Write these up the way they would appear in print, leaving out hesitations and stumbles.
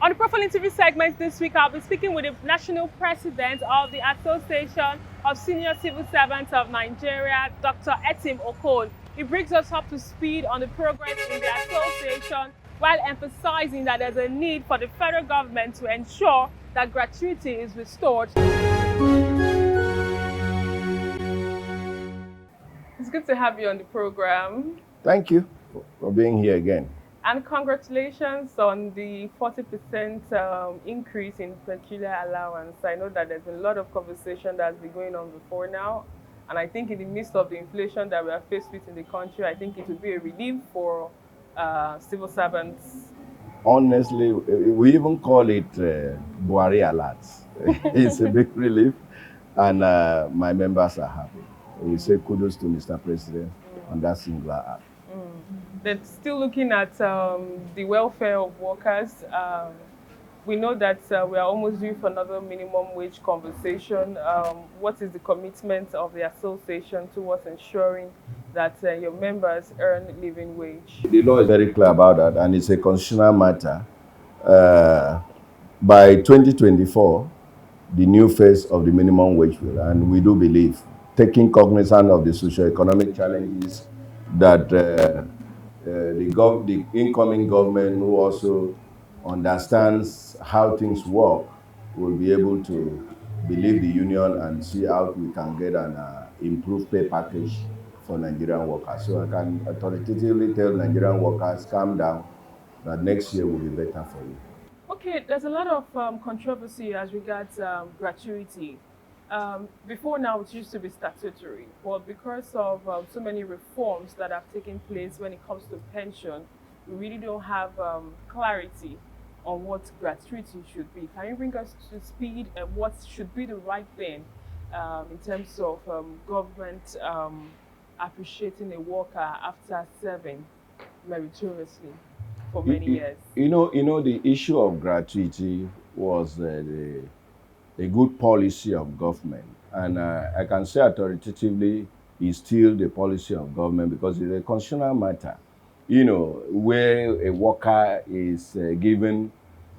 On the profile interview segment this week, I'll be speaking with the National President of the Association of Senior Civil Servants of Nigeria, Dr. Etim Okon. He brings us up to speed on the progress in the association while emphasizing that there's a need for the federal government to ensure that gratuity is restored. It's good to have you on the program. Thank you for being here again. And congratulations on the 40% increase in peculiar allowance. I know that there's a lot of conversation that's been going on before now. And I think in the midst of the inflation that we are faced with in the country, I think it would be a relief for civil servants. Honestly, we even call it Buhari alert. It's a big relief, and my members are happy. We say kudos to Mr. President on that singular act. They're still looking at the welfare of workers. We know that we are almost due for another minimum wage conversation. What is the commitment of the association towards ensuring that your members earn living wage? The law is very clear about that, and it's a constitutional matter. By 2024, the new phase of the minimum wage will, and we do believe, taking cognizance of the socio-economic challenges that the incoming government, who also understands how things work, will be able to believe the union and see how we can get an improved pay package for Nigerian workers. So I can authoritatively tell Nigerian workers, calm down, that next year will be better for you. Okay, there's a lot of controversy as regards gratuity. Before now, it used to be statutory, but because of so many reforms that have taken place when it comes to pension, we really don't have clarity on what gratuity should be. Can you bring us to speed and what should be the right thing in terms of government appreciating a worker after serving meritoriously for many years? You know, the issue of gratuity was a good policy of government, and I can say authoritatively it's still the policy of government because it's a constitutional matter. You know, where a worker is given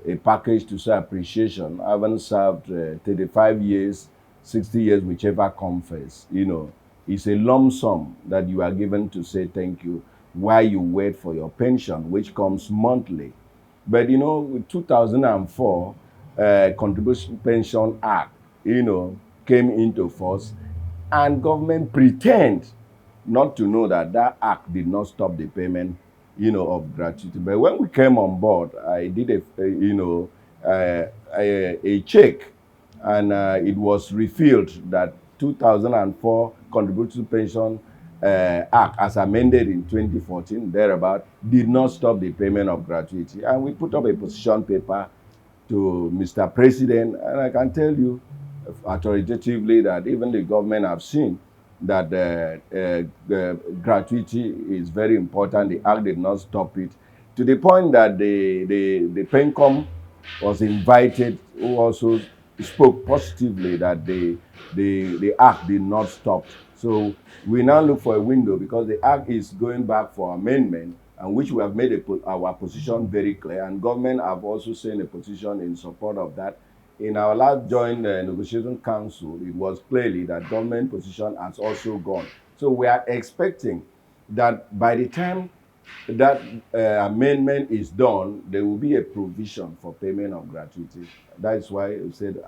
a package to show appreciation, having served 35 years, 60 years, whichever comes first, you know, it's a lump sum that you are given to say thank you while you wait for your pension, which comes monthly. But, you know, with 2004, Contribution Pension Act, you know, came into force, and government pretend not to know that that act did not stop the payment, you know, of gratuity. But when we came on board, I did a check, and it was revealed that 2004 Contribution Pension Act, as amended in 2014, thereabout, did not stop the payment of gratuity. And we put up a position paper to Mr. President, and I can tell you authoritatively that even the government have seen that gratuity is very important. The act did not stop it, to the point that the PENCOM was invited, who also spoke positively that the act did not stop. So we now look for a window, because the act is going back for amendment, and which we have made our position very clear, and government have also seen a position in support of that. In our last joint negotiation council, it was clearly that government position has also gone. So we are expecting that by the time that amendment is done, there will be a provision for payment of gratuity. That is why we said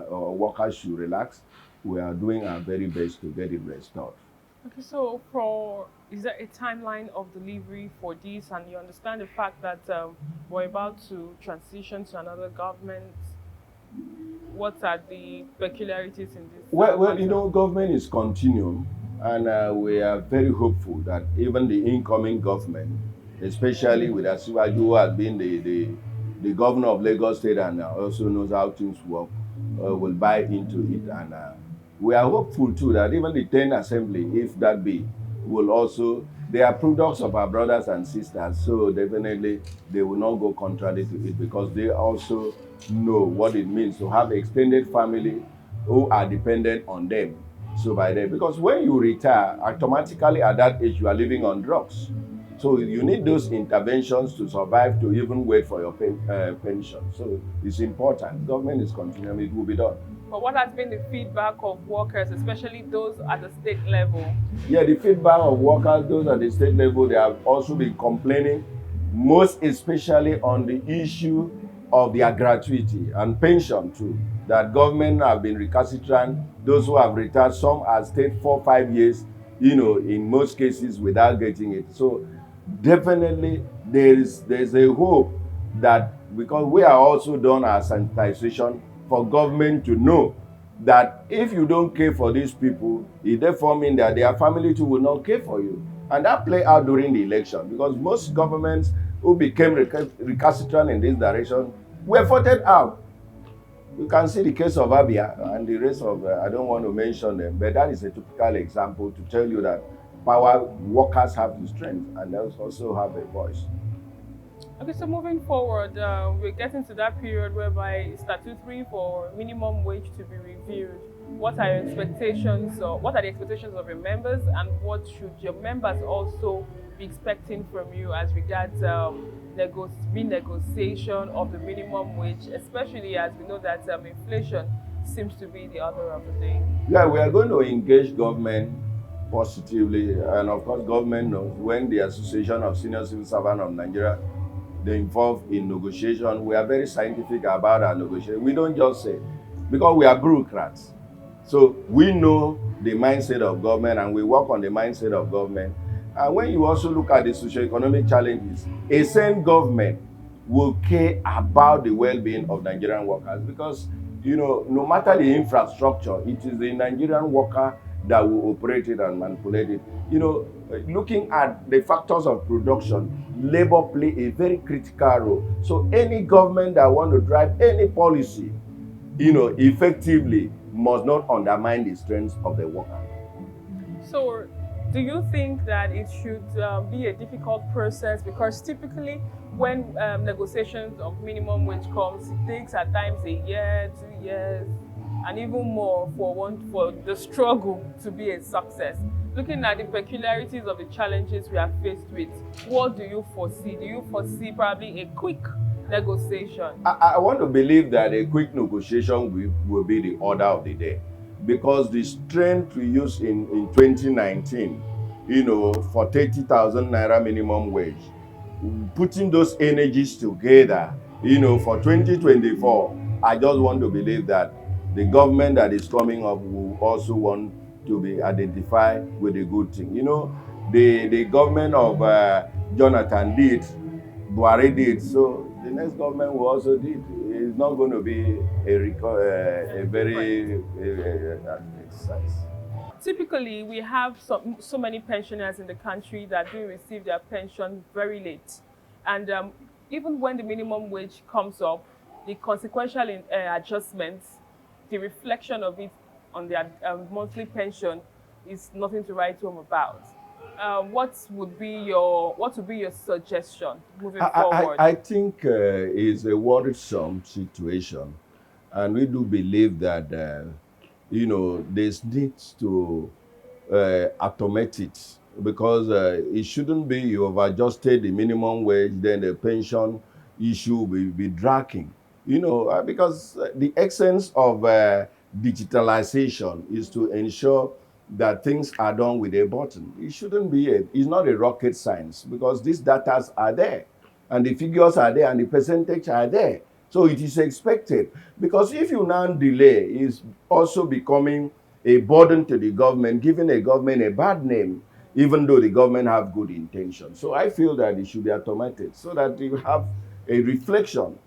workers should relax. We are doing our very best to get it restored. Okay, so is there a timeline of delivery for this? And you understand the fact that we're about to transition to another government. What are the peculiarities in this? Well, you know, government is continuing, and we are very hopeful that even the incoming government, especially with Assoc, who has been the governor of Lagos State and also knows how things work, will buy into it. And we are hopeful too that even the 10th Assembly, if that be, will also, they are products of our brothers and sisters, so definitely they will not go contrary to it, because they also know what it means to have extended family who are dependent on them. So by then, because when you retire, automatically at that age you are living on drugs. So you need those interventions to survive, to even wait for your pension. So it's important. Government is continuing, it will be done. But what has been the feedback of workers, especially those at the state level? Yeah, the feedback of workers, those at the state level, they have also been complaining, most especially on the issue of their gratuity and pension too. That government have been recalcitrant. Those who have retired, some have stayed 4 or 5 years, in most cases without getting it. So definitely there's a hope that, because we are also done our sensitization, for government to know that if you don't care for these people, it therefore means that their family too will not care for you. And that play out during the election, because most governments who became recalcitrant in this direction were voted out. You can see the case of Abia and the rest of, I don't want to mention them, but that is a typical example to tell you that power workers have the strength and they also have a voice. Okay, so moving forward, we're getting to that period whereby statutory for minimum wage to be reviewed. What are your expectations, or what are the expectations of your members, and what should your members also be expecting from you as regards renegotiation of the minimum wage, especially as we know that inflation seems to be the order of the day? Yeah, we are going to engage government positively, and of course, government knows when the Association of Senior Civil Servants of Nigeria, they involved in negotiation. We are very scientific about our negotiation. We don't just say, because we are bureaucrats. So we know the mindset of government and we work on the mindset of government. And when you also look at the socio-economic challenges, a sane government will care about the well-being of Nigerian workers, because no matter the infrastructure, it is the Nigerian worker that will operate it and manipulate it. Looking at the factors of production, labor play a very critical role. So any government that want to drive any policy, effectively, must not undermine the strengths of the worker. So, do you think that it should be a difficult process? Because typically, when negotiations of minimum wage comes, it takes at times a year, 2 years, and even more for the struggle to be a success. Looking at the peculiarities of the challenges we are faced with, what do you foresee? Do you foresee probably a quick negotiation? I want to believe that a quick negotiation will be the order of the day, because the strength we used in 2019, for 30,000 naira minimum wage, putting those energies together, for 2024, I just want to believe that the government that is coming up will also want to be identified with a good thing. The government of Jonathan did, Buhari did, so the next government will also do it. It's not going to be a very exercise. Typically, we have so many pensioners in the country that do receive their pension very late. And even when the minimum wage comes up, the consequential adjustments, the reflection of it on their monthly pension is nothing to write home about. What would be your suggestion moving forward? I think it's a worrisome situation, and we do believe that there's needs to automate it, because it shouldn't be you have adjusted the minimum wage, then the pension issue will be dragging. Because the essence of digitalization is to ensure that things are done with a button. It shouldn't be it's not a rocket science, because these data are there and the figures are there and the percentage are there. So it is expected, because if you now delay, it's also becoming a burden to the government, giving a government a bad name, even though the government have good intentions. So I feel that it should be automated so that you have a reflection,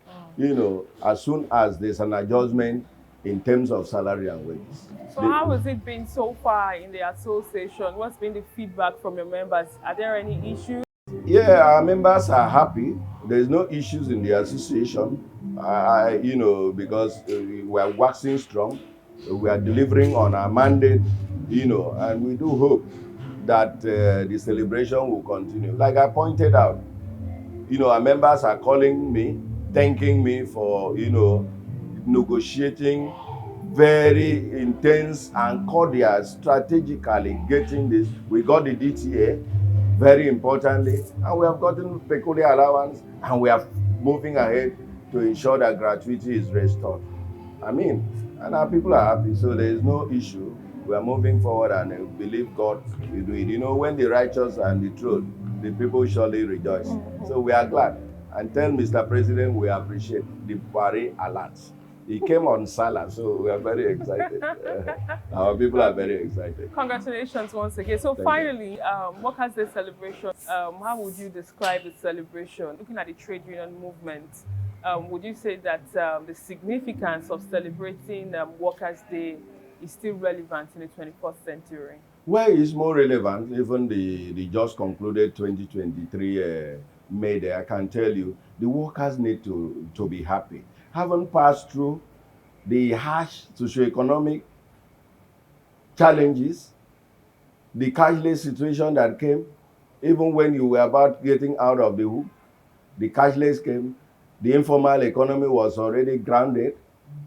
as soon as there's an adjustment in terms of salary and wages. So how has it been so far in the association? What's been the feedback from your members? Are there any issues? Yeah, our members are happy. There's no issues in the association, because we are waxing strong. We are delivering on our mandate, and we do hope that the celebration will continue. Like I pointed out, our members are calling me, thanking me for, negotiating very intense and cordial, strategically getting this. We got the DTA very importantly, and we have gotten peculiar allowance, and we are moving ahead to ensure that gratuity is restored. I mean, and our people are happy, so there is no issue. We are moving forward and believe God will do it. You know, when the righteous and the truth, the people surely rejoice. So we are glad. And tell Mr. President we appreciate the Buhari alert. He came on Salah, so we are very excited. Our people are very excited. Congratulations once again. So finally, Workers' Day celebration, how would you describe the celebration? Looking at the trade union movement, would you say that the significance of celebrating Workers' Day is still relevant in the 21st century? Well, it's more relevant. Even the just concluded 2023 May Day, I can tell you, the workers need to be happy. Haven't passed through the harsh socioeconomic challenges, the cashless situation that came, even when you were about getting out of the hook, the cashless came, the informal economy was already grounded,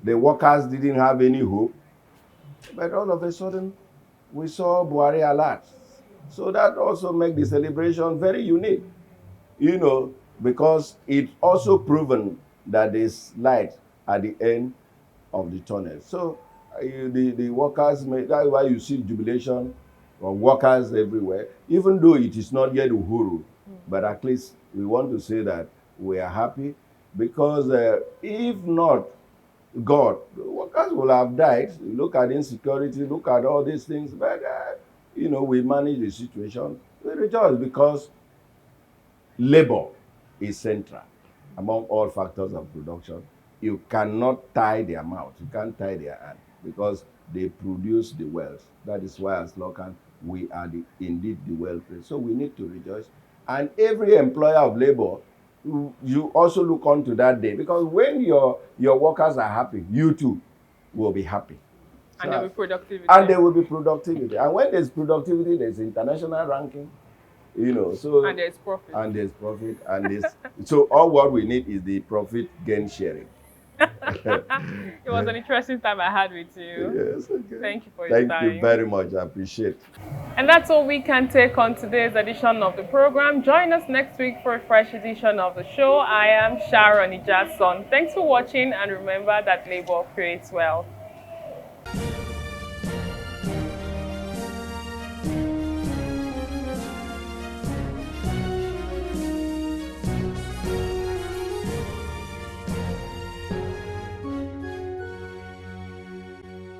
the workers didn't have any hope, but all of a sudden, we saw Buhari alert. So that also makes the celebration very unique, you know, because it also proven that there's light at the end of the tunnel. So the workers, that's why you see jubilation of workers everywhere, even though it is not yet Uhuru, but at least we want to say that we are happy, because if not God, the workers will have died. Look at insecurity, look at all these things, but you know, we manage the situation. We rejoice because labor is central among all factors of production. You cannot tie their mouth, you can't tie their hand, because they produce the wealth. That is why as Locan, we are indeed the wealth. So we need to rejoice. And every employer of labor, you also look on to that day, because when your workers are happy, you too will be happy. And there will be productivity. And there will be productivity. And when there's productivity, there's international ranking, you know. So and there's profit. And there's profit. And there's so all what we need is the profit gain sharing. It was an interesting time I had with you. Yes, okay. Thank you for your time. Thank you very much. I appreciate it. And that's all we can take on today's edition of the program. Join us next week for a fresh edition of the show. I am Sharon Ijasan. Thanks for watching, and remember that labor creates wealth.